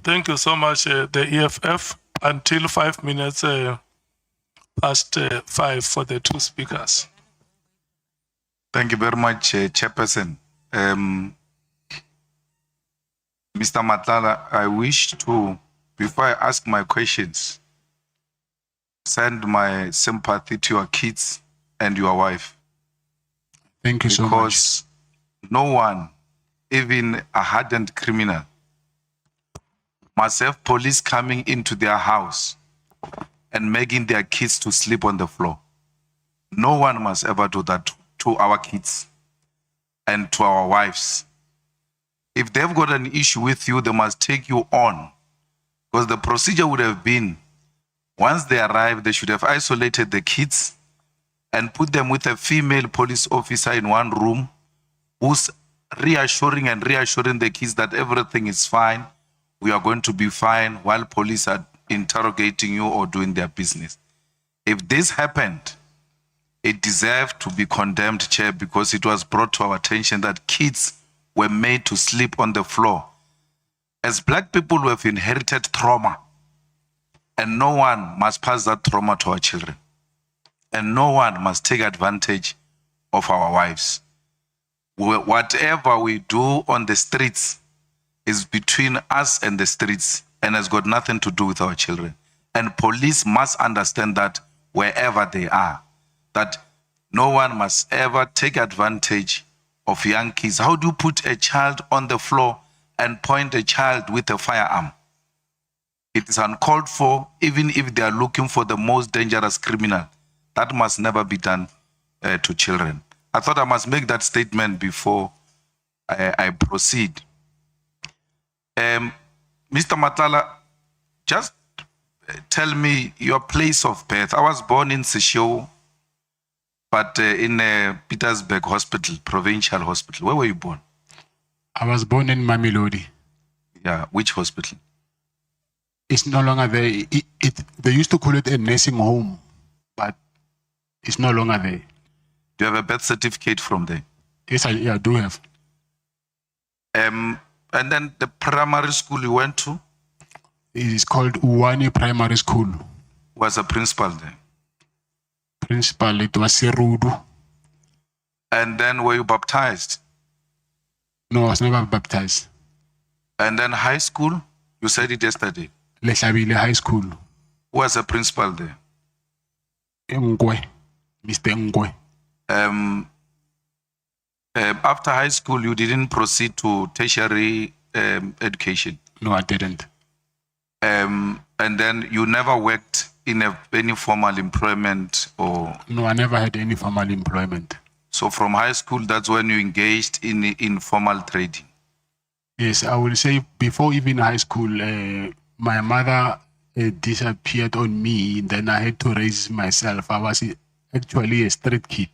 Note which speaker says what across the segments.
Speaker 1: Thank you so much, the EFF. Until 5 minutes past 5 for the two speakers.
Speaker 2: Thank you very much, Chairperson. Mr. Matlala, I wish to, before I ask my questions, send my sympathy to your kids and your wife.
Speaker 3: Thank you so much.
Speaker 2: Because no one, even a hardened criminal, must have police coming into their house and making their kids to sleep on the floor. No one must ever do that to our kids and to our wives. If they've got an issue with you, they must take you on. Because the procedure would have been, once they arrive, they should have isolated the kids and put them with a female police officer in one room who's reassuring the kids that everything is fine, we are going to be fine, while police are interrogating you or doing their business. If this happened, it deserved to be condemned, Chair, because it was brought to our attention that kids were made to sleep on the floor. As Black people, we have inherited trauma, and no one must pass that trauma to our children. And no one must take advantage of our wives. Whatever we do on the streets is between us and the streets and has got nothing to do with our children. And police must understand that wherever they are, that no one must ever take advantage of young kids. How do you put a child on the floor and point a child with a firearm? It is uncalled for, even if they are looking for the most dangerous criminal. That must never be done to children. I thought I must make that statement before I proceed. Mr. Matlala, just tell me your place of birth. I was born in Seshego, but in Pietersburg Hospital, Provincial Hospital. Where were you born?
Speaker 3: I was born in Mamelodi.
Speaker 2: Yeah, which hospital?
Speaker 3: It's no longer there. They used to call it a nursing home, but it's no longer there.
Speaker 2: Do you have a birth certificate from there?
Speaker 3: Yes, I do have.
Speaker 2: And then the primary school you went to?
Speaker 3: It is called Uwani Primary School.
Speaker 2: Who was a principal there?
Speaker 3: Principal, it was Serudu.
Speaker 2: And then were you baptized?
Speaker 3: No, I was never baptized.
Speaker 2: And then high school? You said it yesterday.
Speaker 3: Leshabile High School.
Speaker 2: Who was a principal there?
Speaker 3: Ngwe, Mr. Ngwe.
Speaker 2: After high school, you didn't proceed to tertiary education?
Speaker 3: No, I didn't.
Speaker 2: And then you never worked in any formal employment or?
Speaker 3: No, I never had any formal employment.
Speaker 2: So from high school, that's when you engaged in informal trading?
Speaker 3: Yes, I will say before even high school, my mother disappeared on me, then I had to raise myself. I was actually a street kid.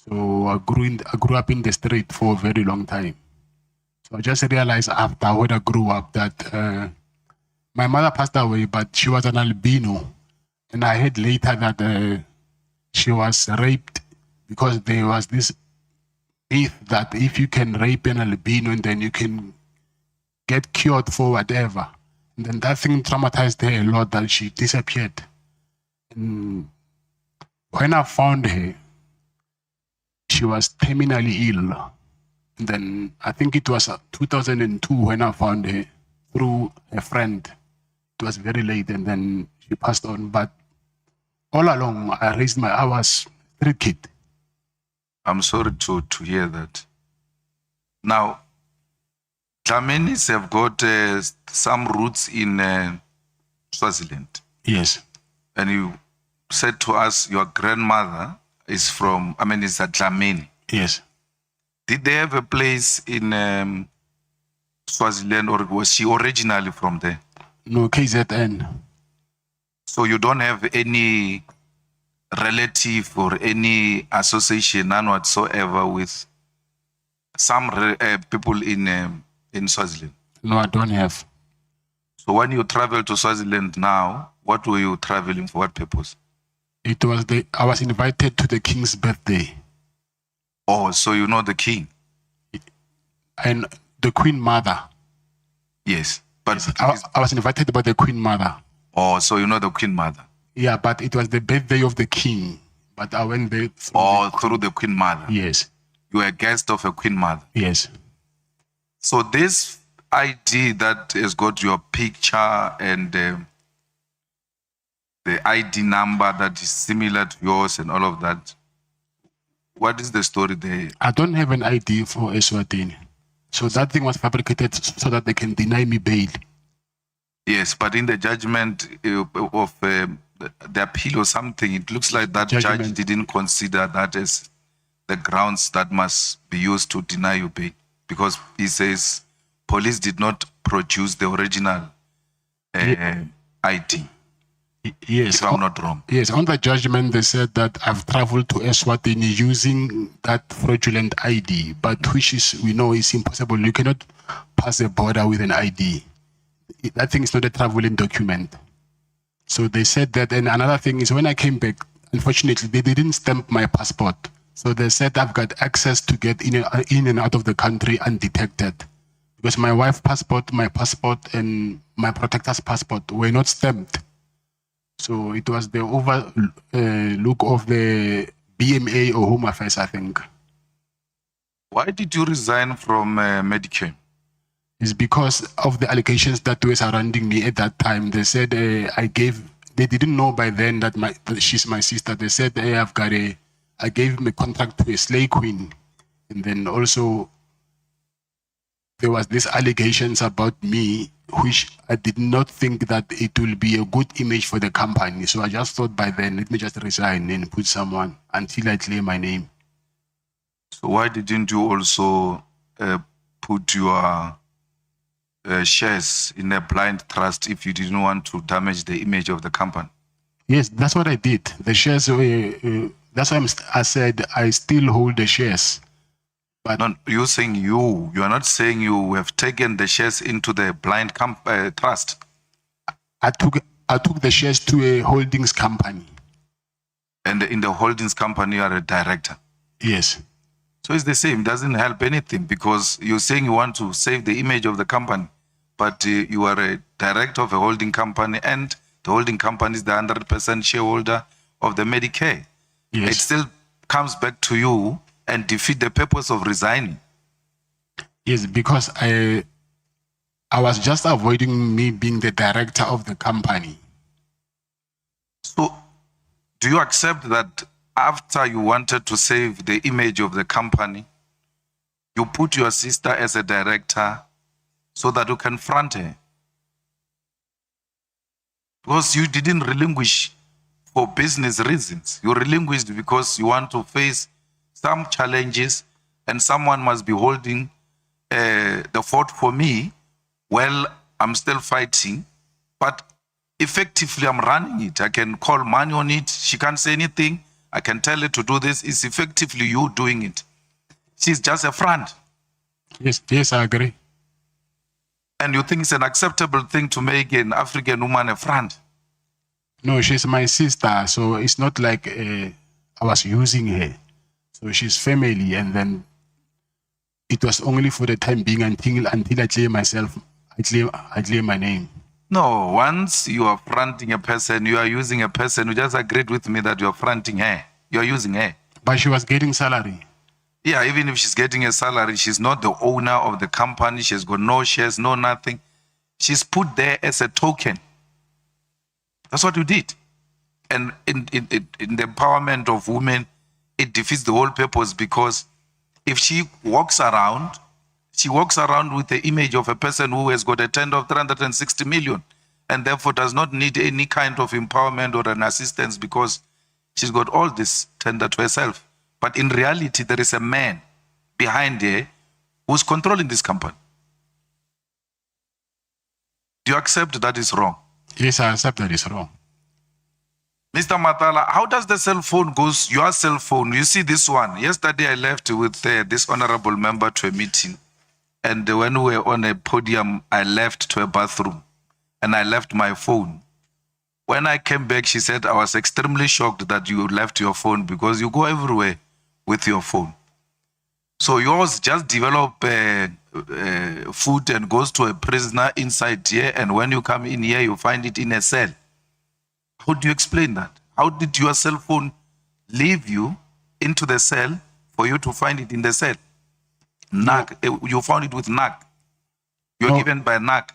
Speaker 3: So I grew up in the street for a very long time. So I just realized after when I grew up that my mother passed away, but she was an albino. And I heard later that she was raped because there was this myth that if you can rape an albino, then you can get cured for whatever. And then that thing traumatized her a lot that she disappeared. And when I found her, she was terminally ill. And then I think it was 2002 when I found her through a friend. It was very late and then she passed on. But all along, I was a street kid.
Speaker 2: I'm sorry to hear that. Now, Dlamenis have got some roots in Swaziland.
Speaker 3: Yes.
Speaker 2: And you said to us your grandmother is from, is a Dlamini.
Speaker 3: Yes.
Speaker 2: Did they have a place in Swaziland, or was she originally from there?
Speaker 3: No, KZN.
Speaker 2: So you don't have any relative or any association, none whatsoever, with some people in Swaziland?
Speaker 3: No, I don't have.
Speaker 2: So when you travel to Swaziland now, what were you traveling for? What purpose?
Speaker 3: It was I was invited to the king's birthday.
Speaker 2: Oh, so you know the king?
Speaker 3: And the queen mother.
Speaker 2: Yes. But
Speaker 3: I was invited by the Queen Mother.
Speaker 2: oh, so you know the Queen Mother.
Speaker 3: Yeah, but it was the birthday of the king. But I went there
Speaker 2: Through the Queen Mother.
Speaker 3: Yes.
Speaker 2: You were a guest of a Queen Mother.
Speaker 3: Yes.
Speaker 2: So this ID that has got your picture and the ID number that is similar to yours and all of that, what is the story there?
Speaker 3: I don't have an ID for Eswatini. So that thing was fabricated so that they can deny me bail.
Speaker 2: Yes, but in the judgment of the appeal or something, it looks like that judge didn't consider that as the grounds that must be used to deny you bail, because he says police did not produce the original ID.
Speaker 3: Yes,
Speaker 2: if I'm not wrong.
Speaker 3: Yes, on the judgment they said that I've traveled to Eswatini using that fraudulent ID, but which is, we know, is impossible. You cannot pass a border with an ID. That thing is not a traveling document. So they said that. And another thing is, when I came back, unfortunately, they didn't stamp my passport. So they said I've got access to get in and out of the country undetected, because my wife's passport, my passport, and my protector's passport were not stamped. So it was the overlook of the BMA or Home Affairs, I think.
Speaker 2: Why did you resign from Medicare?
Speaker 3: It's because of the allegations that were surrounding me at that time. They said they didn't know by then that she's my sister. They said I gave him a contract to a slave queen. And then also there was these allegations about me, which I did not think that it will be a good image for the company. So I just thought by then, let me just resign and put someone until I clear my name.
Speaker 2: So why didn't you also put your shares in a blind trust if you didn't want to damage the image of the company?
Speaker 3: Yes, that's what I did. The shares, that's why I said I still hold the shares. But
Speaker 2: no, you're saying you are not saying you have taken the shares into the blind trust.
Speaker 3: I took the shares to a holdings company.
Speaker 2: And in the holdings company, you are a director.
Speaker 3: Yes.
Speaker 2: So it's the same. It doesn't help anything, because you're saying you want to save the image of the company, but you are a director of a holding company, and the holding company is the 100% shareholder of the Medicare.
Speaker 3: Yes.
Speaker 2: It still comes back to you and defeat the purpose of resigning.
Speaker 3: Yes, because I was just avoiding me being the director of the company.
Speaker 2: So do you accept that after you wanted to save the image of the company, you put your sister as a director so that you can front her? Because you didn't relinquish for business reasons. You relinquished because you want to face some challenges, and someone must be holding the fort for me. Well, I'm still fighting, but effectively I'm running it. I can call money on it. She can't say anything. I can tell her to do this. It's effectively you doing it. She's just a friend.
Speaker 3: Yes, I agree.
Speaker 2: And you think it's an acceptable thing to make an African woman a friend?
Speaker 3: No, she's my sister, so it's not like I was using her. So she's family, and then it was only for the time being until I clear myself, I clear my name.
Speaker 2: No, once you are fronting a person, you are using a person. You just agreed with me that you are fronting her. You are using her.
Speaker 3: But she was getting salary.
Speaker 2: Yeah, even if she's getting a salary, she's not the owner of the company. She's got no shares, no nothing. She's put there as a token. That's what you did. And in the empowerment of women, it defeats the whole purpose, because if she walks around with the image of a person who has got a tender of 360 million and therefore does not need any kind of empowerment or an assistance, because she's got all this tender to herself. But in reality, there is a man behind her who's controlling this company. Do you accept that is wrong?
Speaker 3: Yes, I accept that is wrong.
Speaker 2: Mr. Matlala, how does the cell phone goes, your cell phone, you see this one? Yesterday I left with this honorable member to a meeting. And when we were on a podium, I left to a bathroom and I left my phone. When I came back, she said, I was extremely shocked that you left your phone, because you go everywhere with your phone. So yours just develop food and goes to a prisoner inside here, and when you come in here, you find it in a cell. How do you explain that? How did your cell phone leave you into the cell for you to find it in the cell? NAC, you found it with NAC. You're
Speaker 3: No.
Speaker 2: given by NAC.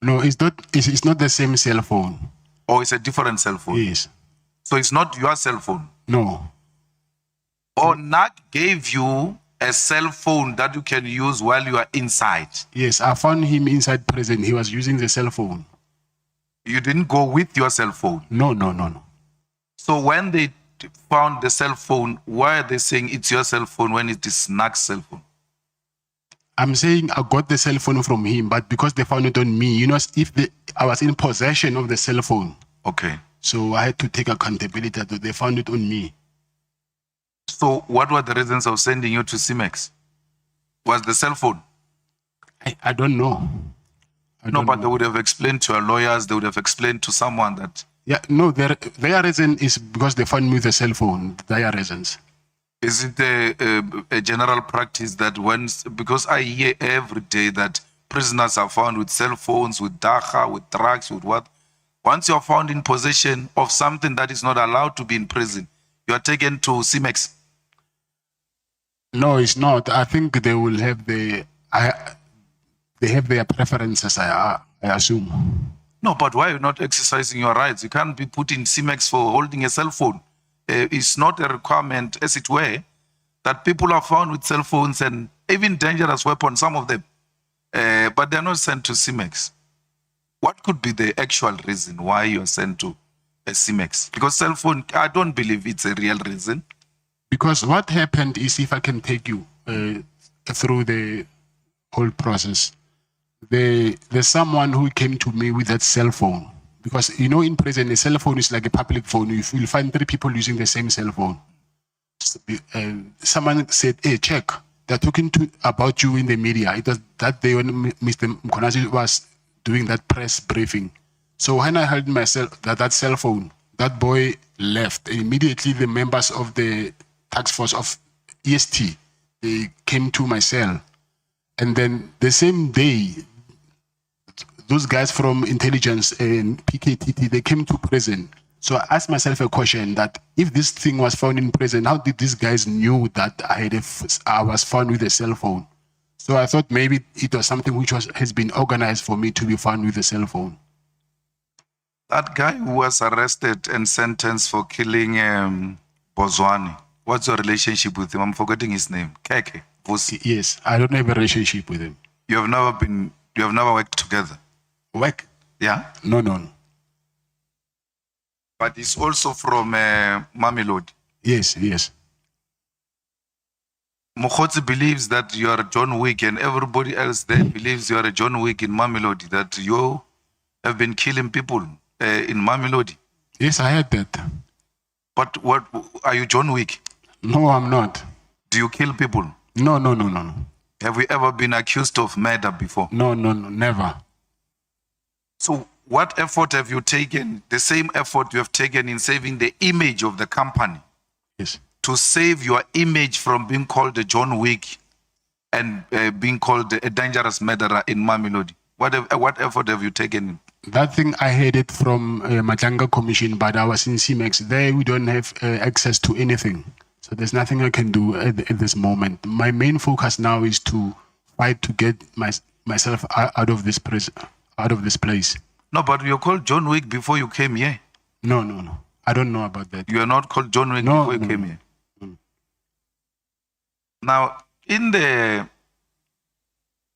Speaker 3: No, it's not. It's not the same cell phone.
Speaker 2: Or it's a different cell phone.
Speaker 3: Yes.
Speaker 2: So it's not your cell phone.
Speaker 3: No.
Speaker 2: Or NAC gave you a cell phone that you can use while you are inside.
Speaker 3: Yes, I found him inside prison. He was using the cell phone.
Speaker 2: You didn't go with your cell phone.
Speaker 3: No, no, no, no.
Speaker 2: So when they found the cell phone, why are they saying it's your cell phone when it is NAC's cell phone?
Speaker 3: I'm saying I got the cell phone from him, but because they found it on me, you know, I was in possession of the cell phone.
Speaker 2: Okay.
Speaker 3: So I had to take accountability that they found it on me.
Speaker 2: So what were the reasons of sending you to CIMEX? Was the cell phone?
Speaker 3: I don't know.
Speaker 2: No, but they would have explained to your lawyers, they would have explained to someone that.
Speaker 3: Yeah, no, their reason is because they found me with a cell phone. Their reasons.
Speaker 2: Is it a general practice that because I hear every day that prisoners are found with cell phones, with dagga, with drugs, with what? Once you're found in possession of something that is not allowed to be in prison, you are taken to CIMEX.
Speaker 3: No, it's not. I think they will have they have their preferences, I assume.
Speaker 2: No, but why are you not exercising your rights? You can't be put in CIMEX for holding a cell phone. It's not a requirement, as it were, that people are found with cell phones and even dangerous weapons, some of them, but they're not sent to CIMEX. What could be the actual reason why you're sent to a CIMEX? Because cell phone, I don't believe it's a real reason.
Speaker 3: Because what happened is, if I can take you through the whole process, there's someone who came to me with that cell phone. Because, you know, in prison, a cell phone is like a public phone. You'll find 3 people using the same cell phone. Someone said, hey, check. They're talking about you in the media. It was that day when Mr. Mkonazi was doing that press briefing. So when I heard myself that cell phone, that boy left. Immediately, the members of the task force of EST, they came to my cell. And then the same day, those guys from intelligence and PKTT, they came to prison. So I asked myself a question that if this thing was found in prison, how did these guys knew that I was found with a cell phone? So I thought maybe it was something which has been organized for me to be found with a cell phone.
Speaker 2: That guy who was arrested and sentenced for killing Bozwani, what's your relationship with him? I'm forgetting his name. Keke.
Speaker 3: Yes, I don't have a relationship with him.
Speaker 2: You have never worked together?
Speaker 3: Work?
Speaker 2: Yeah?
Speaker 3: No, no, no.
Speaker 2: But he's also from Mamelodi.
Speaker 3: Yes, yes.
Speaker 2: Mogotsi believes that you are John Wick, and everybody else there believes you are a John Wick in Mamelodi, that you have been killing people in Mamelodi.
Speaker 3: Yes, I heard that.
Speaker 2: But what are you, John Wick?
Speaker 3: No, I'm not.
Speaker 2: Do you kill people?
Speaker 3: No, no, no, no, no.
Speaker 2: Have we ever been accused of murder before?
Speaker 3: No, no, no, never.
Speaker 2: So what effort have you taken, the same effort you have taken in saving the image of the company,
Speaker 3: Yes.
Speaker 2: to save your image from being called a John Wick and being called a dangerous murderer in Mamelodi? What effort have you taken?
Speaker 3: That thing, I heard it from Madlanga Commission, but I was in CIMEX. There we don't have access to anything. So there's nothing I can do at this moment. My main focus now is to fight to get myself out of this place.
Speaker 2: No, but you're called John Wick before you came here.
Speaker 3: No, no, no. I don't know about that.
Speaker 2: You are not called John Wick before you came here. Now, in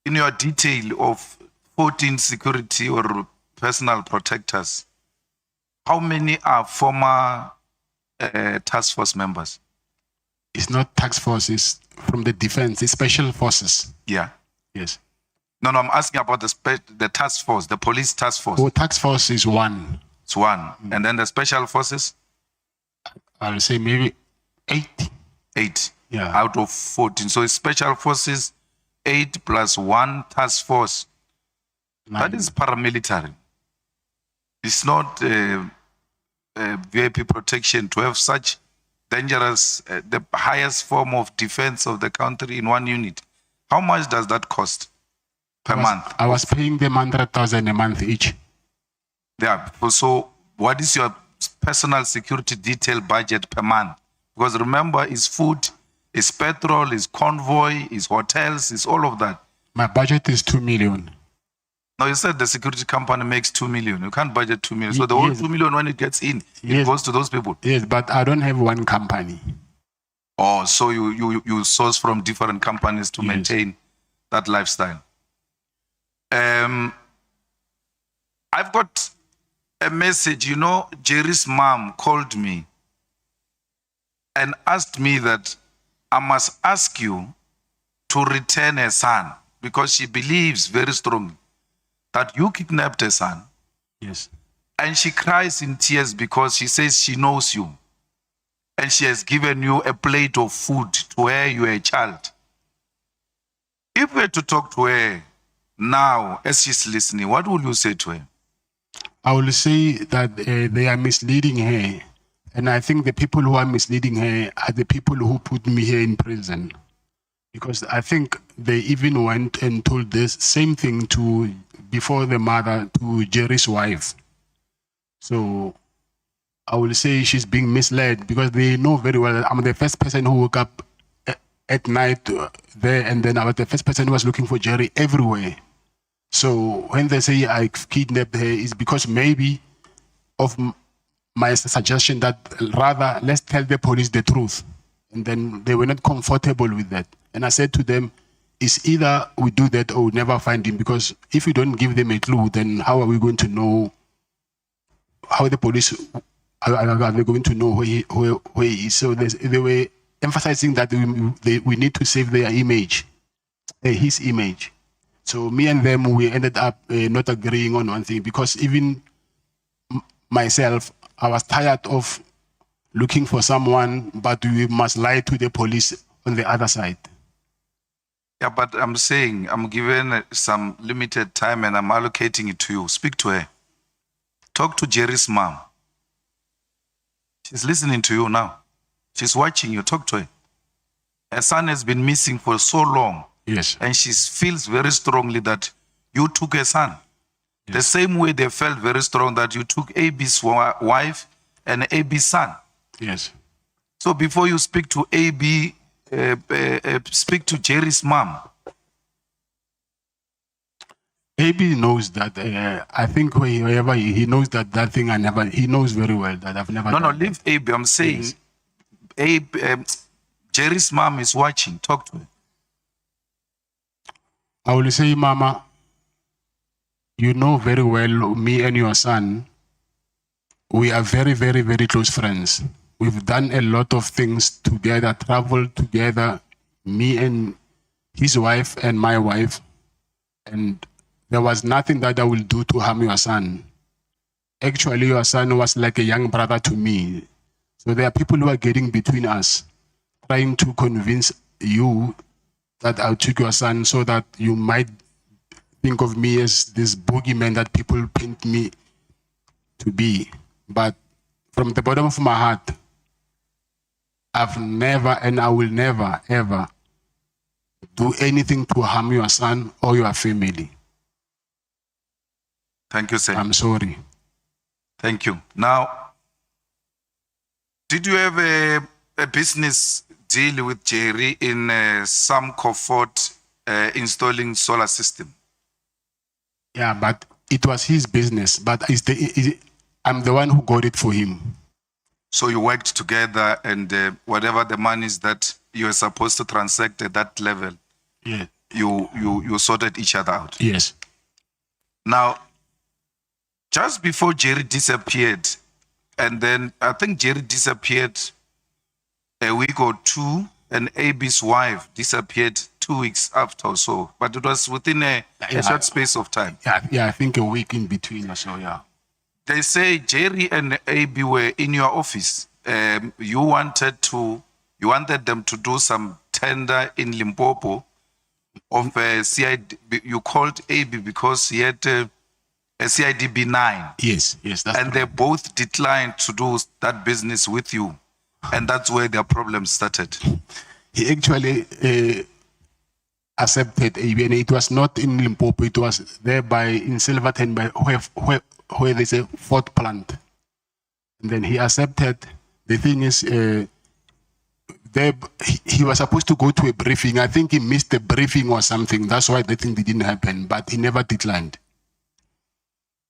Speaker 2: your detail of 14 security or personal protectors, how many are former task force members?
Speaker 3: It's not task force, it's from the defense, it's special forces.
Speaker 2: Yeah.
Speaker 3: Yes.
Speaker 2: No, I'm asking about the task force, the police task force.
Speaker 3: Oh, task force is 1.
Speaker 2: It's 1. And then the special forces?
Speaker 3: I'll say maybe 8.
Speaker 2: 8.
Speaker 3: Yeah.
Speaker 2: Out of 14. So it's special forces, 8 plus 1 task force.
Speaker 3: 9.
Speaker 2: That is paramilitary. It's not VIP protection to have such dangerous, the highest form of defense of the country in one unit. How much does that cost per month?
Speaker 3: I was paying them 100,000 a month each.
Speaker 2: Yeah. So what is your personal security detail budget per month? Because remember, it's food, it's petrol, it's convoy, it's hotels, it's all of that.
Speaker 3: My budget is 2 million.
Speaker 2: Now you said the security company makes 2 million. You can't budget 2 million. So the whole
Speaker 3: Yes.
Speaker 2: 2 million, when it gets in, it
Speaker 3: Yes.
Speaker 2: goes to those people.
Speaker 3: Yes, but I don't have one company.
Speaker 2: Oh, so you source from different companies to
Speaker 3: Yes.
Speaker 2: maintain that lifestyle. I've got a message. You know, Jerry's mom called me and asked me that I must ask you to return her son because she believes very strongly that you kidnapped her son.
Speaker 3: Yes.
Speaker 2: And she cries in tears because she says she knows you. And she has given you a plate of food to her you are a child. If we were to talk to her now as she's listening, what will you say to her?
Speaker 3: I will say that they are misleading her. And I think the people who are misleading her are the people who put me here in prison. Because I think they even went and told this same thing before the mother to Jerry's wife. So I will say she's being misled because they know very well I'm the first person who woke up at night there, and then I was the first person who was looking for Jerry everywhere. So when they say I kidnapped her, it's because maybe of my suggestion that rather let's tell the police the truth. And then they were not comfortable with that. And I said to them, it's either we do that or we never find him, because if we don't give them a clue, then how are we going to know how the police are they going to know where he is? So they were emphasizing that we need to save their image, his image. So me and them, we ended up not agreeing on one thing, because even myself, I was tired of looking for someone, but we must lie to the police on the other side.
Speaker 2: Yeah, but I'm saying I'm given some limited time and I'm allocating it to you. Speak to her. Talk to Jerry's mom. She's listening to you now. She's watching you. Talk to her. Her son has been missing for so long.
Speaker 3: Yes.
Speaker 2: And she feels very strongly that you took her son.
Speaker 3: Yes.
Speaker 2: The same way they felt very strong that you took AB's wife and AB's son.
Speaker 3: Yes.
Speaker 2: So before you speak to AB, speak to Jerry's mom.
Speaker 3: AB knows that. I think wherever he knows that thing he knows very well that I've never.
Speaker 2: No,
Speaker 3: done
Speaker 2: leave AB. I'm saying,
Speaker 3: Yes.
Speaker 2: AB, Jerry's mom is watching. Talk to her.
Speaker 3: I will say, Mama, you know very well me and your son, we are very, very, very close friends. We've done a lot of things together, traveled together, me and his wife and my wife. And there was nothing that I will do to harm your son. Actually, your son was like a young brother to me. So there are people who are getting between us, trying to convince you that I took your son so that you might think of me as this boogeyman that people paint me to be. But from the bottom of my heart, I've never and I will never, ever do anything to harm your son or your family.
Speaker 2: Thank you, sir.
Speaker 3: I'm sorry.
Speaker 2: Thank you. Now, did you have a business deal with Jerry in some comfort installing solar system?
Speaker 3: Yeah, but it was his business. But I'm the one who got it for him.
Speaker 2: So you worked together, and whatever the money is that you were supposed to transact at that level,
Speaker 3: Yeah.
Speaker 2: you sorted each other out.
Speaker 3: Yes.
Speaker 2: Now, just before Jerry disappeared, and then I think Jerry disappeared a week or two, and AB's wife disappeared 2 weeks after or so, but it was within a short space of time.
Speaker 3: Yeah, I think a week in between or so, yeah.
Speaker 2: They say Jerry and AB were in your office. You wanted them to do some tender in Limpopo of CID. You called AB because he had a CIDB 9.
Speaker 3: Yes, that's
Speaker 2: and they both declined to do that business with you. And that's where their problem started.
Speaker 3: He actually, accepted AB, and it was not in Limpopo, it was there in Silverton, where there's a fourth plant. And then he accepted. The thing is, he was supposed to go to a briefing. I think he missed the briefing or something. That's why the thing didn't happen, but he never declined.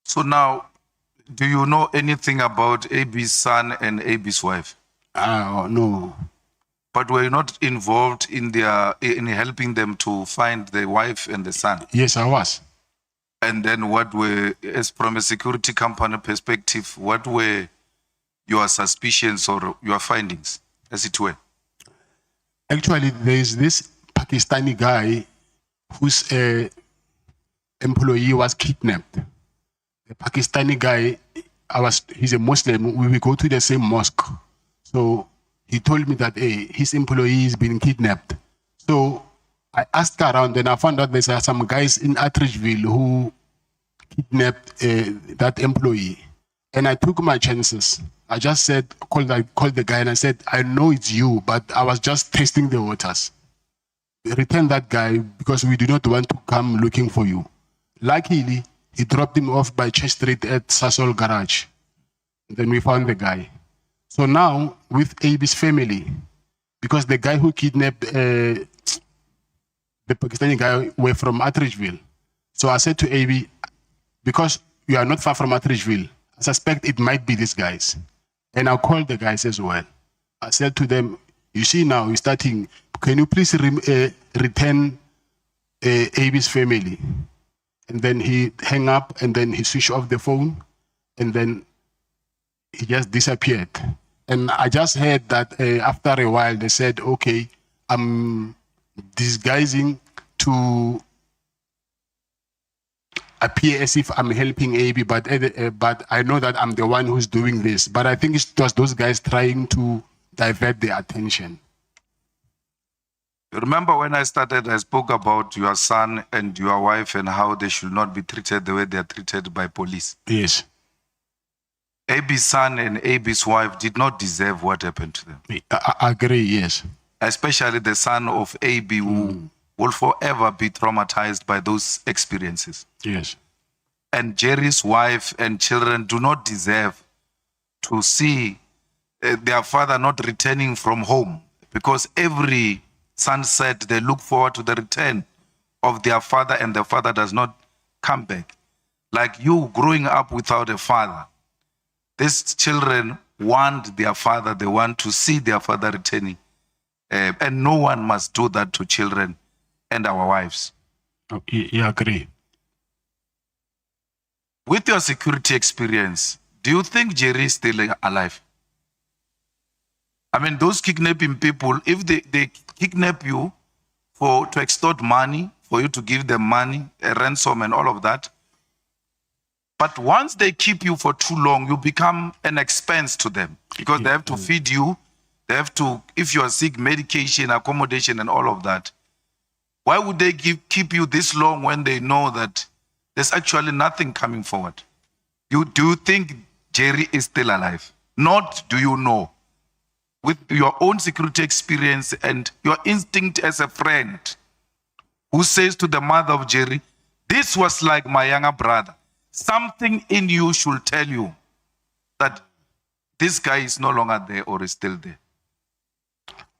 Speaker 2: So now, do you know anything about AB's son and AB's wife?
Speaker 3: No.
Speaker 2: But were you not involved in helping them to find the wife and the son?
Speaker 3: Yes, I was.
Speaker 2: And then as from a security company perspective, what were your suspicions or your findings, as it were?
Speaker 3: Actually, there's this Pakistani guy whose employee was kidnapped. The Pakistani guy, he's a Muslim. We go to the same mosque. So he told me that his employee is being kidnapped. So I asked around and I found out there's some guys in Atteridgeville who kidnapped that employee. And I took my chances. I just said, called the guy and I said, I know it's you, but I was just testing the waters. Return that guy because we do not want to come looking for you. Luckily, he dropped him off by Church Street at Sasol Garage. And then we found the guy. So now, with AB's family, because the guy who kidnapped the Pakistani guy were from Atteridgeville. So I said to AB, because you are not far from Atteridgeville, I suspect it might be these guys. And I called the guys as well. I said to them, you see now, you're starting, can you please return AB's family? And then he hung up and then he switched off the phone and then he just disappeared. And I just heard that after a while they said, okay, I'm disguising to appear as if I'm helping AB, but I know that I'm the one who's doing this. But I think it was those guys trying to divert the attention.
Speaker 2: Remember when I started, I spoke about your son and your wife and how they should not be treated the way they are treated by police.
Speaker 3: Yes.
Speaker 2: AB's son and AB's wife did not deserve what happened to them.
Speaker 3: I agree, yes.
Speaker 2: Especially the son of AB who will forever be traumatized by those experiences.
Speaker 3: Yes.
Speaker 2: And Jerry's wife and children do not deserve to see their father not returning from home, because every sunset they look forward to the return of their father and the father does not come back. Like you growing up without a father, these children want their father, they want to see their father returning. And no one must do that to children and our wives.
Speaker 3: Okay, yeah, I agree.
Speaker 2: With your security experience, do you think Jerry is still alive? I mean, those kidnapping people, if they kidnap you to extort money, for you to give them money, a ransom and all of that, but once they keep you for too long, you become an expense to them because they have to feed you, they have to, if you are sick, medication, accommodation and all of that. Why would they keep you this long when they know that there's actually nothing coming forward? Do you think Jerry is still alive? Not do you know. With your own security experience and your instinct as a friend who says to the mother of Jerry, this was like my younger brother. Something in you should tell you that this guy is no longer there or is still there.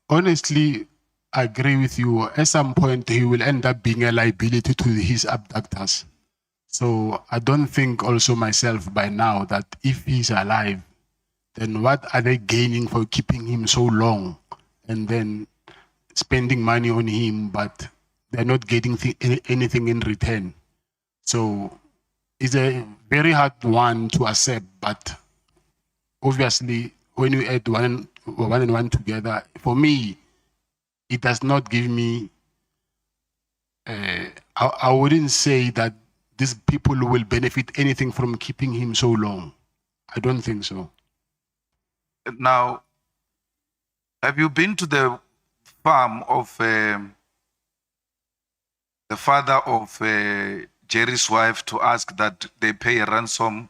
Speaker 3: Honestly, I agree with you. At some point, he will end up being a liability to his abductors. So I don't think also myself by now that if he's alive, then what are they gaining for keeping him so long and then spending money on him, but they're not getting anything in return? So it's a very hard one to accept, but obviously when you add one and one together, for me, it does not give me, I wouldn't say that these people will benefit anything from keeping him so long. I don't think so.
Speaker 2: Now, have you been to the farm of the father of Jerry's wife to ask that they pay a ransom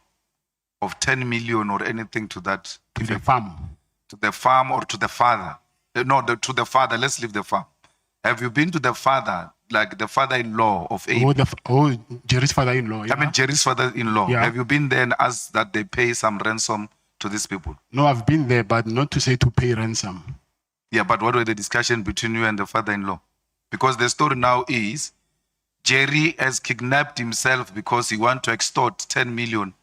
Speaker 2: of 10 million or anything to that?
Speaker 3: To the farm?
Speaker 2: To the farm or to the father? No, to the father. Let's leave the farm. Have you been to the father, like the father-in-law of AB?
Speaker 3: Jerry's father-in-law. Yeah?
Speaker 2: I mean, Jerry's father-in-law.
Speaker 3: Yeah.
Speaker 2: Have you been there and asked that they pay some ransom to these people?
Speaker 3: No, I've been there, but not to say to pay ransom.
Speaker 2: Yeah, but what were the discussion between you and the father-in-law? Because the story now is Jerry has kidnapped himself because he wants to extort 10 million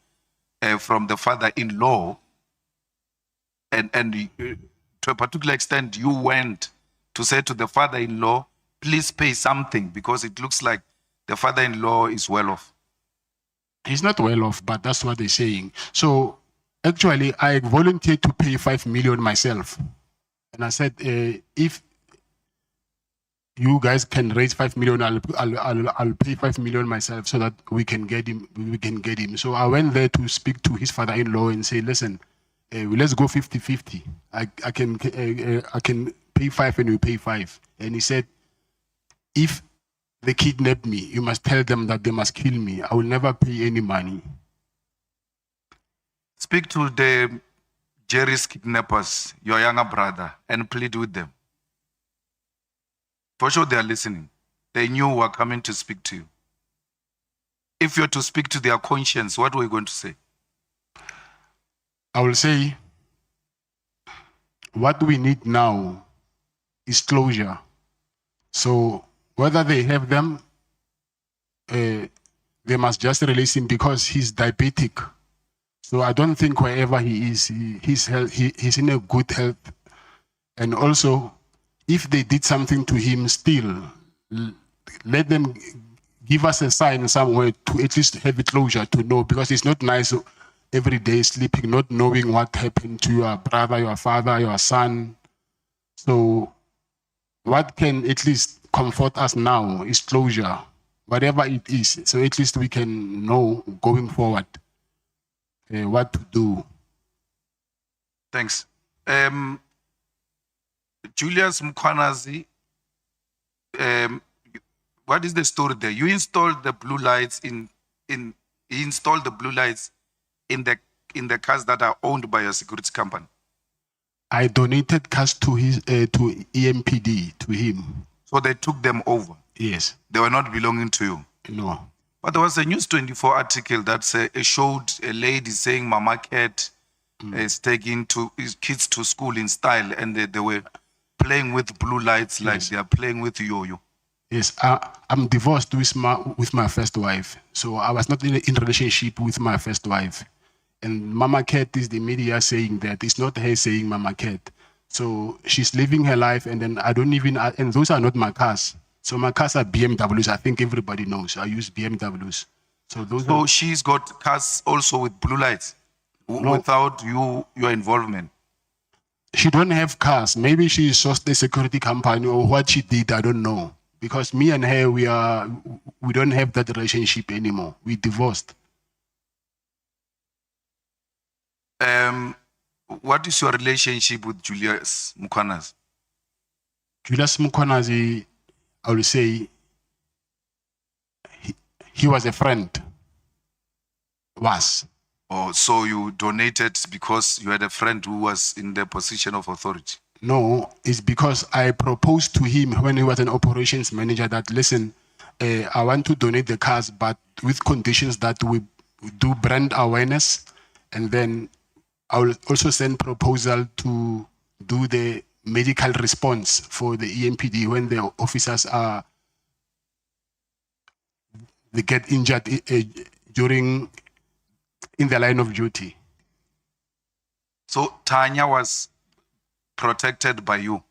Speaker 2: from the father-in-law. And to a particular extent, you went to say to the father-in-law, please pay something, because it looks like the father-in-law is well off.
Speaker 3: He's not well off, but that's what they're saying. So actually, I volunteered to pay 5 million myself. And I said, if you guys can raise 5 million, I'll pay 5 million myself so that we can get him. So I went there to speak to his father-in-law and say, listen, let's go 50-50. I can pay 5 and you pay 5. And he said, if they kidnap me, you must tell them that they must kill me. I will never pay any money.
Speaker 2: Speak to the Jerry's kidnappers, your younger brother, and plead with them. For sure they are listening. They knew we were coming to speak to you. If you're to speak to their conscience, what were you going to say?
Speaker 3: I will say, what we need now is closure. So whether they have them, they must just release him because he's diabetic. So I don't think wherever he is, he's in a good health. And also, if they did something to him still, let them give us a sign somewhere to at least have a closure to know, because it's not nice every day sleeping, not knowing what happened to your brother, your father, your son. So what can at least comfort us now is closure, whatever it is. So at least we can know going forward what to do.
Speaker 2: Thanks. Julius Mkwanazi, what is the story there? You installed the blue lights he installed the blue lights in the cars that are owned by a security company.
Speaker 3: I donated cars to to EMPD, to him.
Speaker 2: So they took them over.
Speaker 3: Yes.
Speaker 2: They were not belonging to you.
Speaker 3: No.
Speaker 2: But there was a News 24 article that showed a lady saying Mama Cat is taking his kids to school in style, and they were playing with blue lights like they are playing with yo-yo.
Speaker 3: Yes, I'm divorced with my first wife. So I was not in a relationship with my first wife. And Mama Cat is the media saying that. It's not her saying Mama Cat. So she's living her life, and then I don't even, and those are not my cars. So my cars are BMWs. I think everybody knows. I use BMWs. So
Speaker 2: she's got cars also with blue lights, without your involvement.
Speaker 3: She don't have cars. Maybe she sourced the security company, or what she did, I don't know. Because me and her, we don't have that relationship anymore. We divorced.
Speaker 2: What is your relationship with Julius Mkwanazi?
Speaker 3: Julius Mkwanazi, I will say, he was a friend. Was.
Speaker 2: Oh, so you donated because you had a friend who was in the position of authority?
Speaker 3: No, it's because I proposed to him when he was an operations manager that, listen, I want to donate the cars, but with conditions that we do brand awareness, and then I will also send proposal to do the medical response for the EMPD when the officers they get injured in the line of duty.
Speaker 2: So Tanya was protected by you?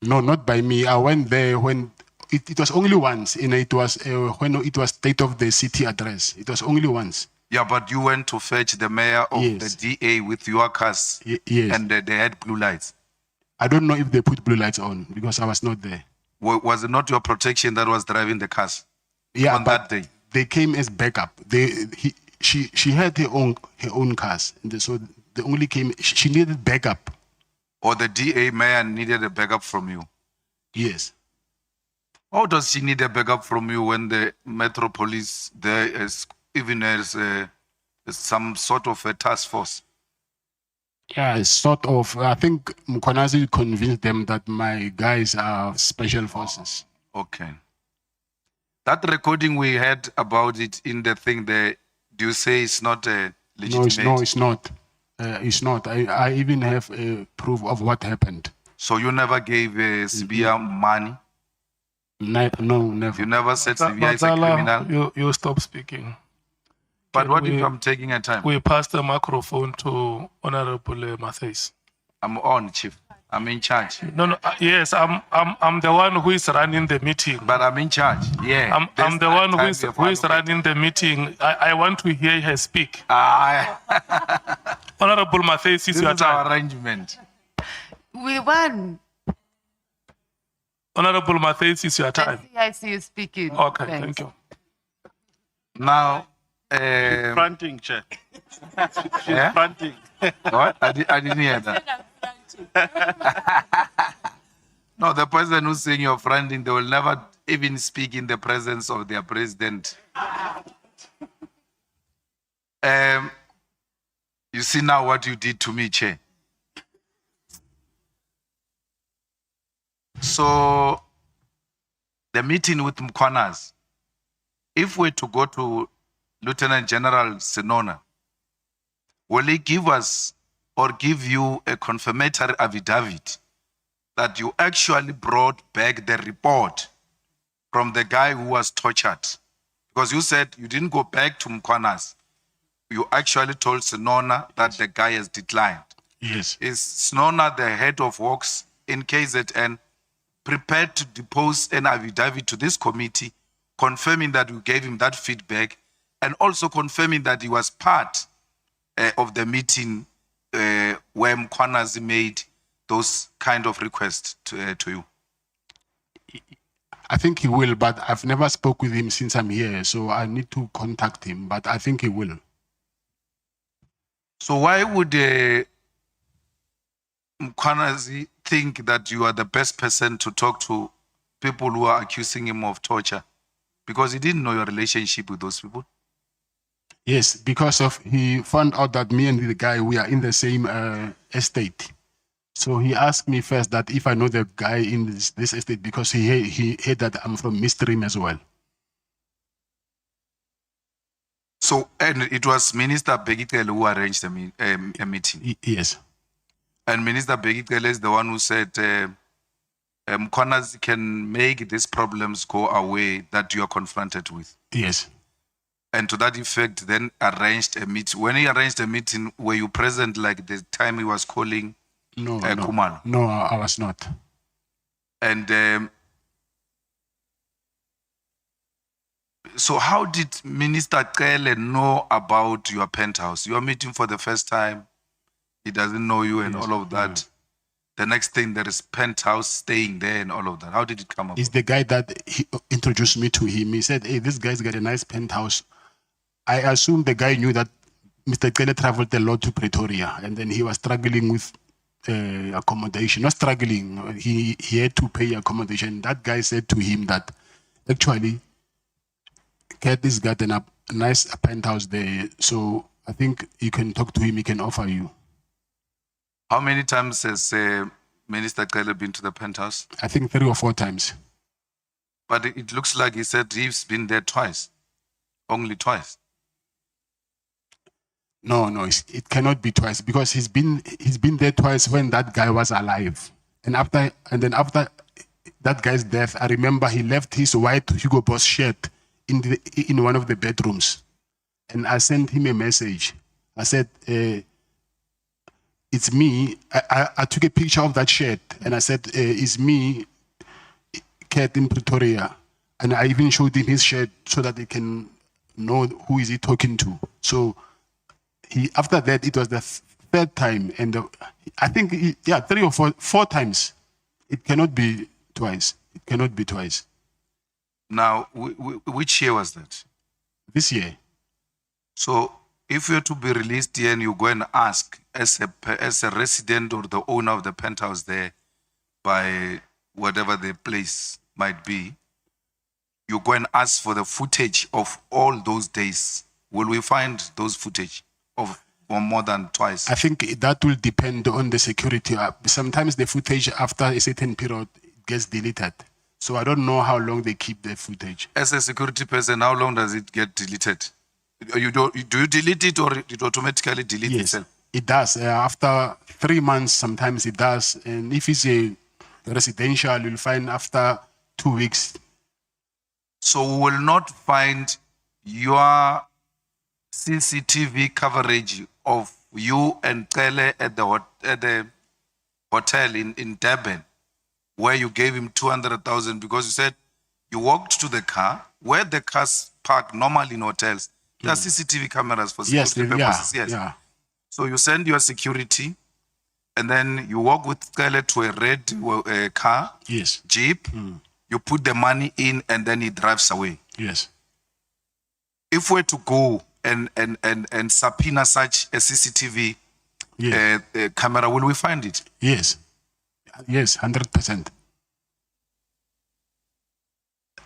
Speaker 3: No, not by me. I went there when it was only once, and it was when it was state of the city address. It was only once.
Speaker 2: Yeah, but you went to fetch the mayor of the DA with your cars.
Speaker 3: Yes.
Speaker 2: And they had blue lights.
Speaker 3: I don't know if they put blue lights on because I was not there.
Speaker 2: Was it not your protection that was driving the cars?
Speaker 3: Yeah,
Speaker 2: on that day?
Speaker 3: They came as backup. She had her own cars, and so they only came. She needed backup.
Speaker 2: Or the DA mayor needed a backup from you?
Speaker 3: Yes.
Speaker 2: How does she need a backup from you when the Metro Police there is even as some sort of a task force?
Speaker 3: Yeah, sort of. I think Mkonazi convinced them that my guys are special forces.
Speaker 2: Okay. That recording we had about it in the thing there, do you say it's not legitimate?
Speaker 3: No, it's not. It's not. I even have proof of what happened.
Speaker 2: So you never gave Sibia money?
Speaker 3: No, never.
Speaker 2: You never said Sibia is a
Speaker 1: Matlala,
Speaker 2: criminal?
Speaker 1: you stop speaking.
Speaker 2: But what if
Speaker 1: we-
Speaker 2: I'm taking a time?
Speaker 1: We pass the microphone to Honorable Matthys.
Speaker 2: I'm on, Chief. I'm in charge.
Speaker 1: No, yes, I'm the one who is running the meeting.
Speaker 2: But I'm in charge. Yeah.
Speaker 1: I'm the one who is
Speaker 2: running.
Speaker 1: running the meeting. I want to hear her speak.
Speaker 2: Ah,
Speaker 1: Honorable Matthys,
Speaker 2: this
Speaker 1: it's your
Speaker 2: is our
Speaker 1: time.
Speaker 2: arrangement.
Speaker 4: We won.
Speaker 1: Honorable Matthys, it's your time.
Speaker 4: I see you speaking.
Speaker 1: Okay,
Speaker 4: Thanks.
Speaker 1: thank you.
Speaker 2: Now,
Speaker 5: Fronting, Chair.
Speaker 2: yeah?
Speaker 5: Fronting.
Speaker 2: What? I didn't hear that. No, the person who's saying you're fronting, they will never even speak in the presence of their president. You see now what you did to me, Chair. So, the meeting with Mkwanas, if we're to go to Lieutenant General Senona, will he give us or give you a confirmatory affidavit that you actually brought back the report from the guy who was tortured? Because you said you didn't go back to Mkwanas. You actually told Senona that the guy has declined.
Speaker 3: Yes.
Speaker 2: Is Senona, the head of works in KZN, prepared to depose an affidavit to this committee confirming that we gave him that feedback and also confirming that he was part of the meeting where Mkwanazi made those kind of requests to you?
Speaker 3: I think he will, but I've never spoke with him since I'm here, so I need to contact him, but I think he will.
Speaker 2: So why would Mkwanazi think that you are the best person to talk to people who are accusing him of torture? Because he didn't know your relationship with those people.
Speaker 3: Yes, because of he found out that me and the guy, we are in the same estate. So he asked me first that if I know the guy in this estate, because he heard that I'm from Midstream as well.
Speaker 2: So, and it was Minister Begitele who arranged a meeting.
Speaker 3: Yes.
Speaker 2: And Minister Begitele is the one who said Mkwanazi can make these problems go away that you are confronted with.
Speaker 3: Yes.
Speaker 2: And to that effect, then arranged a meeting. When he arranged a meeting, were you present like the time he was calling
Speaker 3: No,
Speaker 2: Kumalo?
Speaker 3: no, I was not.
Speaker 2: And so how did Minister Kele know about your penthouse? You are meeting for the first time. He doesn't know you and
Speaker 3: Yes,
Speaker 2: all of that. The next thing, there is penthouse staying there and all of that. How did it come up?
Speaker 3: It's the guy that he introduced me to him. He said, hey, this guy's got a nice penthouse. I assume the guy knew that Mr. Kele traveled a lot to Pretoria and then he was struggling with accommodation. Not struggling, he had to pay accommodation. That guy said to him that actually, Kat has got a nice penthouse there. So I think you can talk to him, he can offer you.
Speaker 2: How many times has Minister Kele been to the penthouse?
Speaker 3: I think 3 or 4 times.
Speaker 2: But it looks like he said he's been there twice. Only twice.
Speaker 3: No, it cannot be twice because he's been there twice when that guy was alive. And then after that guy's death, I remember he left his white Hugo Boss shirt in one of the bedrooms. And I sent him a message. I said, it's me. I took a picture of that shirt and I said, it's me, Kat in Pretoria. And I even showed him his shirt so that they can know who is he talking to. So after that, it was the 3rd time. And I think, 3 or 4 times. It cannot be twice. It cannot be twice.
Speaker 2: Now, which year was that?
Speaker 3: This year.
Speaker 2: So if you're to be released here and you go and ask as a resident or the owner of the penthouse there by whatever the place might be, you go and ask for the footage of all those days. Will we find those footage of or more than twice?
Speaker 3: I think that will depend on the security. Sometimes the footage after a certain period gets deleted. So I don't know how long they keep the footage.
Speaker 2: As a security person, how long does it get deleted? Do you delete it or it automatically delete
Speaker 3: Yes,
Speaker 2: itself?
Speaker 3: it does. After 3 months, sometimes it does. And if it's a residential, you'll find after 2 weeks.
Speaker 2: So we will not find your CCTV coverage of you and Tele at the hotel in Durban, where you gave him 200,000 because you said you walked to the car, where the cars park normally in hotels. There are CCTV cameras for security purposes. Yes.
Speaker 3: Yeah.
Speaker 2: So you send your security, and then you walk with Tele to a red car,
Speaker 3: Yes.
Speaker 2: Jeep. You put the money in, and then he drives away.
Speaker 3: Yes.
Speaker 2: If we're to go and subpoena such a CCTV
Speaker 3: Yes.
Speaker 2: camera, will we find it?
Speaker 3: Yes. Yes, 100%.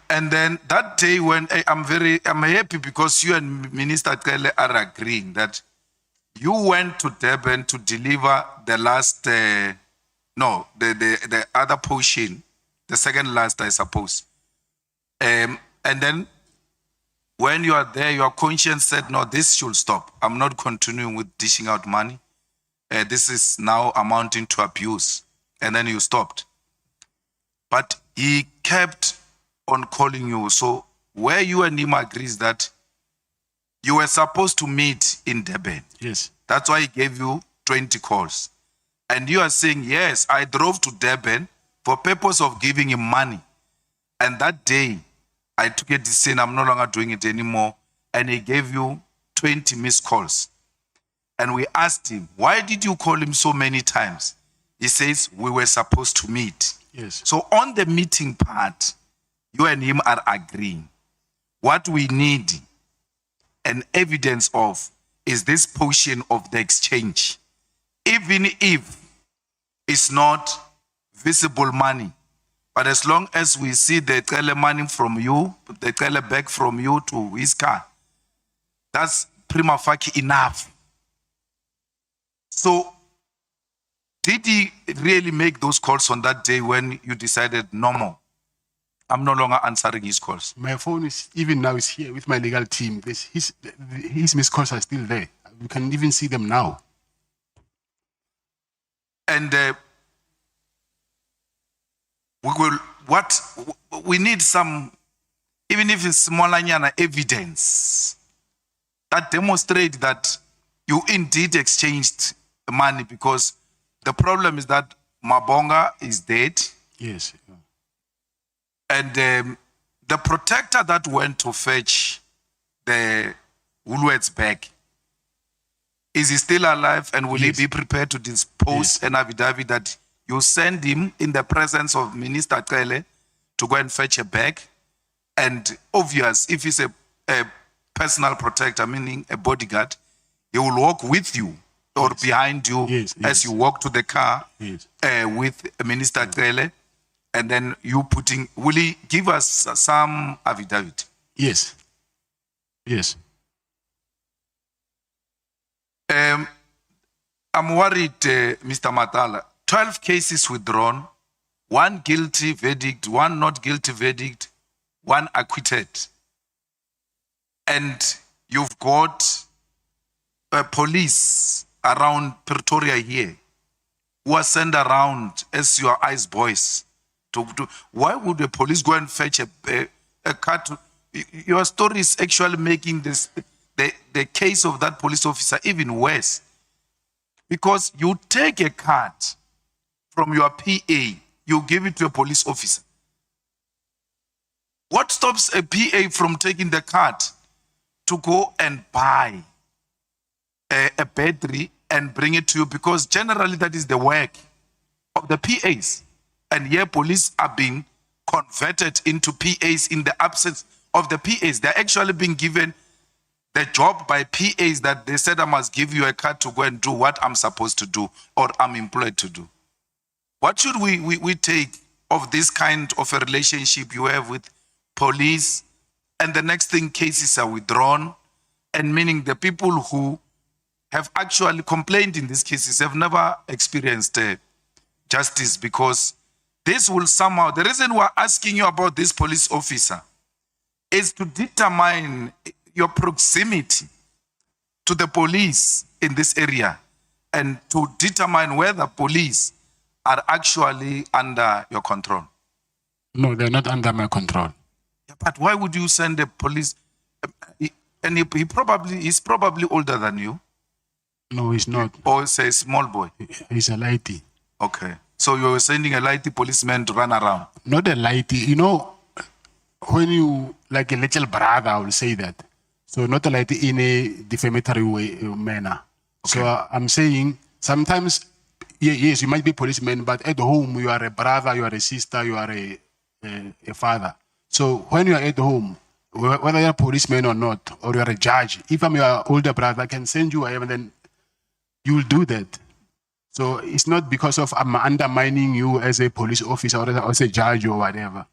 Speaker 2: And then that day when I'm happy because you and Minister Tele are agreeing that you went to Durban to deliver the last, the other portion, the second last, I suppose. And then when you are there, your conscience said, no, this should stop. I'm not continuing with dishing out money. This is now amounting to abuse. And then you stopped. But he kept on calling you. So where you and him agrees that you were supposed to meet in Durban.
Speaker 3: Yes.
Speaker 2: That's why he gave you 20 calls. And you are saying, yes, I drove to Durban for purpose of giving him money. And that day, I took a decision, I'm no longer doing it anymore. And he gave you 20 missed calls. And we asked him, why did you call him so many times? He says, we were supposed to meet.
Speaker 3: Yes.
Speaker 2: So on the meeting part, you and him are agreeing. What we need an evidence of is this portion of the exchange. Even if it's not visible money, but as long as we see the Tele money from you, the Tele bag from you to his car, that's prima facie enough. So, did he really make those calls on that day when you decided, no more? I'm no longer answering his calls.
Speaker 3: My phone is, even now, is here with my legal team. His missed calls are still there. We can even see them now.
Speaker 2: And we need some, even if it's smallanyana evidence that demonstrate that you indeed exchanged money, because the problem is that Mabonga is dead.
Speaker 3: Yes.
Speaker 2: And the protector that went to fetch the Woolworths bag, is he still alive, and will
Speaker 3: Yes.
Speaker 2: he be prepared to dispose an affidavit that you send him in the presence of Minister Tele to go and fetch a bag? And obvious, if he's a personal protector, meaning a bodyguard, he will walk with you or behind you as you walk to the car with Minister Tele, and then you putting, will he give us some affidavit?
Speaker 3: Yes. Yes.
Speaker 2: I'm worried, Mr. Matlala. 12 cases withdrawn, 1 guilty verdict, 1 not guilty verdict, 1 acquitted. And you've got police around Pretoria here who are sent around as your eyes boys. Why would the police go and fetch a car? Your story is actually making the case of that police officer even worse. Because you take a card from your PA, you give it to a police officer. What stops a PA from taking the card to go and buy a battery and bring it to you? Because generally that is the work of the PAs. And here police are being converted into PAs in the absence of the PAs. They're actually being given the job by PAs that they said, I must give you a card to go and do what I'm supposed to do or I'm employed to do. What should we take of this kind of a relationship you have with police? And the next thing, cases are withdrawn, and meaning the people who have actually complained in these cases have never experienced justice, because this will somehow, the reason we're asking you about this police officer is to determine your proximity to the police in this area and to determine whether police are actually under your control.
Speaker 3: No, they're not under my control.
Speaker 2: Yeah, but why would you send a police? And he's probably older than you,
Speaker 3: No, he's not.
Speaker 2: or say a small boy.
Speaker 3: He's a lighty.
Speaker 2: Okay. So you were sending a lighty policeman to run around.
Speaker 3: Not a lighty. You know, when you, like a little brother, I will say that. So not a lighty in a defamatory way, manner.
Speaker 2: Okay.
Speaker 3: So I'm saying sometimes, yes, you might be a policeman, but at home you are a brother, you are a sister, you are a father. So when you are at home, whether you're a policeman or not, or you're a judge, if I'm your older brother, I can send you whatever, then you will do that. So it's not because of I'm undermining you as a police officer or as a judge or whatever.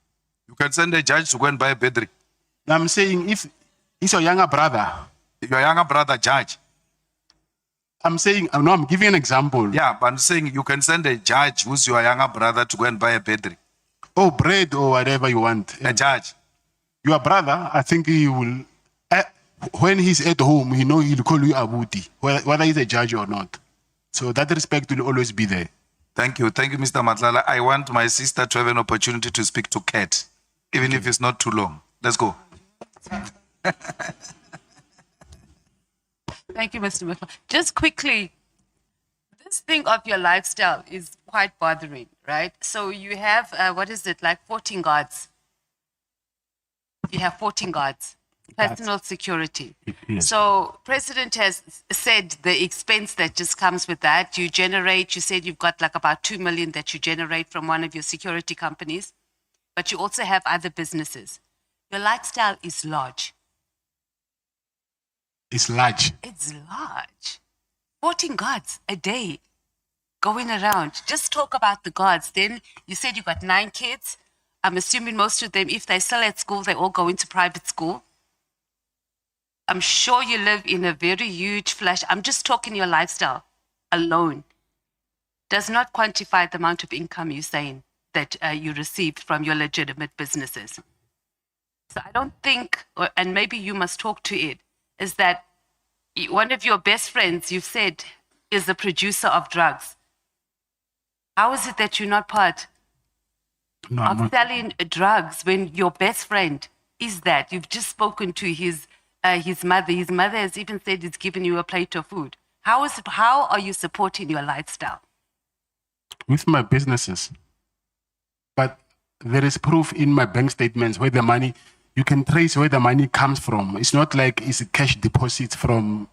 Speaker 2: You can send a judge to go and buy a bedroom.
Speaker 3: Now I'm saying if it's your younger brother,
Speaker 2: Your younger brother judge.
Speaker 3: I'm saying, no, I'm giving an example.
Speaker 2: Yeah, but I'm saying you can send a judge who's your younger brother to go and buy a bedroom.
Speaker 3: Oh, bread or whatever you want.
Speaker 2: A judge.
Speaker 3: Your brother, I think he will, when he's at home, he know he'll call you Abuti, whether he's a judge or not. So that respect will always be there.
Speaker 2: Thank you. Thank you, Mr. Matlala. I want my sister to have an opportunity to speak to Kat, even if it's not too long. Let's go.
Speaker 4: Thank you, Mr. Matlala. Just quickly, this thing of your lifestyle is quite bothering, right? So you have, what is it, like 14 guards. You have 14 guards, personal security.
Speaker 3: Yes.
Speaker 4: So President has said the expense that just comes with that, you said you've got like about 2 million that you generate from one of your security companies, but you also have other businesses. Your lifestyle is large.
Speaker 3: It's large.
Speaker 4: It's large. 14 guards a day going around. Just talk about the guards. Then you said you got 9 kids. I'm assuming most of them, if they're still at school, they all go into private school. I'm sure you live in a very huge flash. I'm just talking your lifestyle alone. Does not quantify the amount of income you're saying that you received from your legitimate businesses. So I don't think, and maybe you must talk to it, is that one of your best friends, you've said, is the producer of drugs. How is it that you're not part
Speaker 3: No, I'm
Speaker 4: of
Speaker 3: not.
Speaker 4: selling drugs when your best friend is that? You've just spoken to his mother. His mother has even said he's given you a plate of food. How are you supporting your lifestyle?
Speaker 3: With my businesses. But there is proof in my bank statements where the money, you can trace where the money comes from. It's not like it's a cash deposit from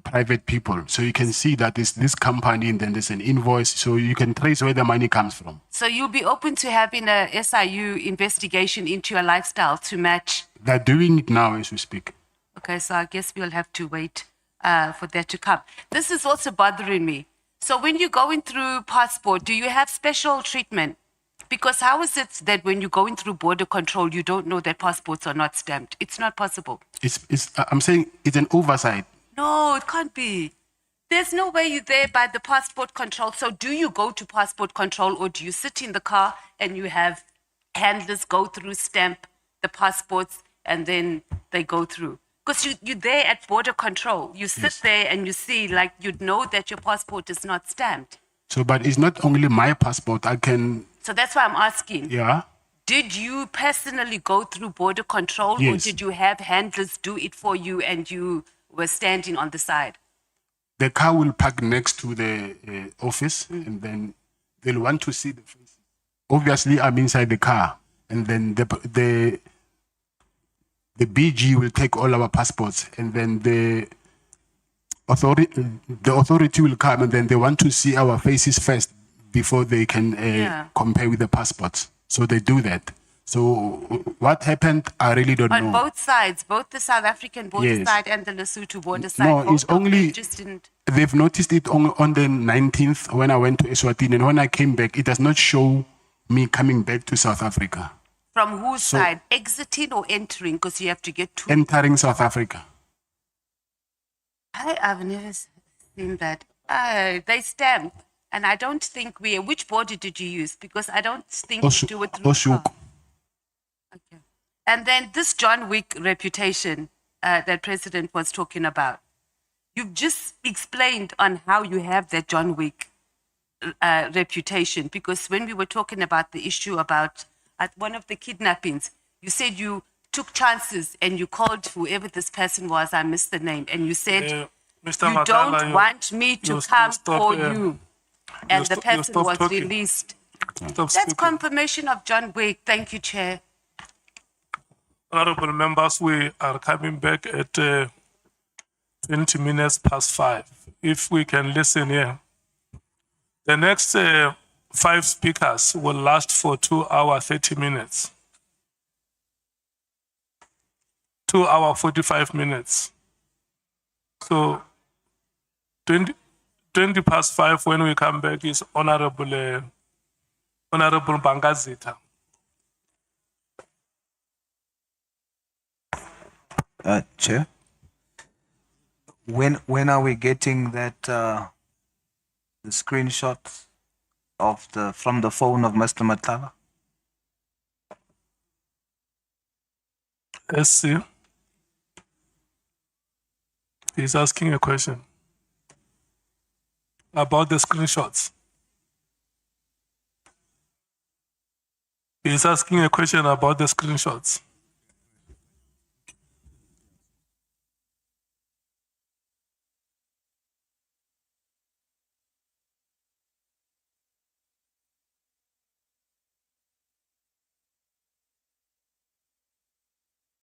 Speaker 3: private people. So you can see that it's this company and then there's an invoice. So you can trace where the money comes from.
Speaker 4: So you'll be open to having a SIU investigation into your lifestyle to match.
Speaker 3: They're doing it now as we speak.
Speaker 4: Okay, so I guess we'll have to wait for that to come. This is also bothering me. So when you're going through passport, do you have special treatment? Because how is it that when you're going through border control, you don't know that passports are not stamped? It's not possible.
Speaker 3: I'm saying it's an oversight.
Speaker 4: No, it can't be. There's no way you're there by the passport control. So do you go to passport control or do you sit in the car and you have handlers go through, stamp the passports, and then they go through? Because you're there at border control. You sit there and you see, like, you'd know that your passport is not stamped.
Speaker 3: So, but it's not only my passport. I can,
Speaker 4: So that's why I'm asking.
Speaker 3: yeah.
Speaker 4: Did you personally go through border control
Speaker 3: Yes.
Speaker 4: or did you have handlers do it for you and you were standing on the side?
Speaker 3: The car will park next to the office and then they'll want to see the faces. Obviously, I'm inside the car and then the BG will take all our passports and then the authority will come and then they want to see our faces first before they can compare with the passports. So they do that. So what happened, I really don't
Speaker 4: On
Speaker 3: know.
Speaker 4: both sides, both the South African border
Speaker 3: Yes.
Speaker 4: side and the Lesotho border side.
Speaker 3: No,
Speaker 4: both
Speaker 3: it's
Speaker 4: of them
Speaker 3: only,
Speaker 4: just didn't.
Speaker 3: they've noticed it on the 19th when I went to Eswatini. And when I came back, it does not show me coming back to South Africa,
Speaker 4: From whose side? Exiting or entering? Because you have to get to.
Speaker 3: entering South Africa.
Speaker 4: I've never. in that. They stamp. And I don't think which border did you use? Because I don't think you do it through
Speaker 3: Oshuk.
Speaker 4: car. Okay. And then this John Wick reputation that President was talking about. You've just explained on how you have that John Wick reputation, because when we were talking about the issue about at one of the kidnappings, you said you took chances and you called whoever this person was, I missed the name, and you said,
Speaker 1: Mr.
Speaker 4: you
Speaker 1: Matlala,
Speaker 4: don't want me to come
Speaker 1: stop
Speaker 4: for
Speaker 1: here.
Speaker 4: you. And the
Speaker 1: You
Speaker 4: person
Speaker 1: stop
Speaker 4: was
Speaker 1: talking.
Speaker 4: released.
Speaker 1: Stop
Speaker 4: That's
Speaker 1: speaking.
Speaker 4: confirmation of John Wick. Thank you, Chair.
Speaker 1: Honorable members, we are coming back at 20 minutes past 5. If we can listen here. The next 5 speakers will last for 2 hours, 30 minutes. 2 hours, 45 minutes. So 20 past 5 when we come back is Honorable Bangazita.
Speaker 6: Chair, when are we getting that the screenshots of from the phone of Mr. Matlala?
Speaker 1: Let's see. He's asking a question about the screenshots. He's asking a question about the screenshots.